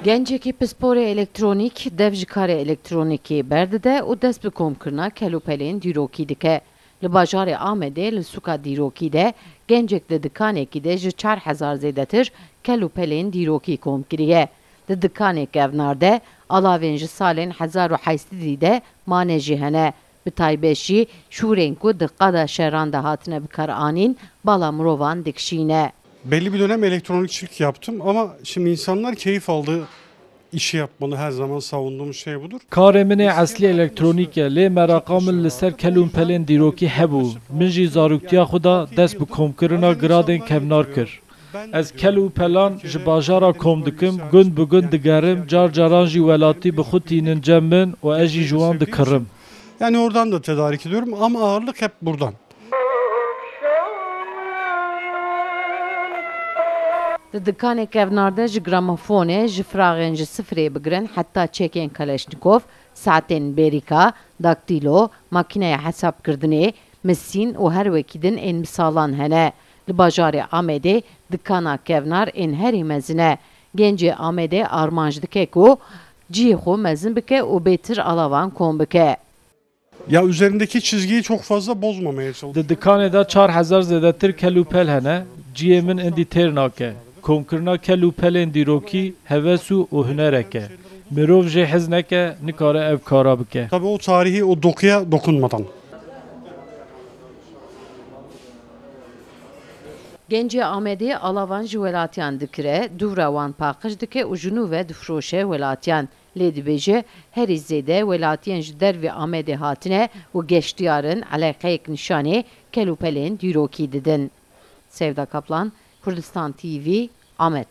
Gencekî pisporê elektroniîk dev ji karê elektronikê berdide û dest bi komkirina kelûpelên dîrokî dike. Li bajarê Amedê li sûka dîrokî de gencek di dikanekî de ji 4000 zêdetir kelûpelên dîrokî kom kiriye. Di dikanê kevnar de alavên ji salên 2008 de mane jî hene. Bi taybet jî şûrên ku di qada şeran de hatine bikaranîn bala mirovan dikişîne. Belli bir dönem elektronikçilik yaptım ama şimdi insanlar keyif aldığı işi yapmalı. Her zaman savunduğum şey budur. Karê min ê eslî elektronik e, lê meraqa min li ser kelûmpelên dîrokî hebû. Min jî zaroktiya xwe da dest bi komkirina giradên kevnar kir. Ez kelûpelan ji bajara kom dikim, gund bi gund digerim, car caran jî welatî bi xwe tînin cem min û ez jî ji wan dikirim. Yani oradan da tedarik ediyorum ama ağırlık hep buradan. Di dikanê kevnar de ji gramofonê ji firağên ji sıfırê bigirin heta çekên Kalashnikov, saetên bêrîka, daktîlo, makîneya hesapkirdinê, misîn û her wekî din ên misalan hene. Li bajarê Amedê dikana kevnar ên herî mezin e. Gencê Amedê armanc dike ku cihê xwe mezin bike û bêtir alavan kom bike. Ya üzerindeki çizgiyi çok fazla bozmamaya çalışıyorum. Di dikanê de 4000 zêdetir kelûpel hene, ciyê min endî têr nake. Komkirina kelûpelên dîrokî heves û hunerek e. Mirov jê hez neke, nikare ev kara bike. Tabii o tarihi o dokuya dokunmadan. Gencê Amedê alavan ji welatiyan dikire, dûra wan paqij dike û ji nû ve difroşe welatiyan. Lê dibêje herî zêde welatiyên ji dervê Amedê hatine û geştiyarin eleqeyek nîşanê kelûpelên dîrokî didin. Sevda Kaplan, Kurdistan TV, Amed.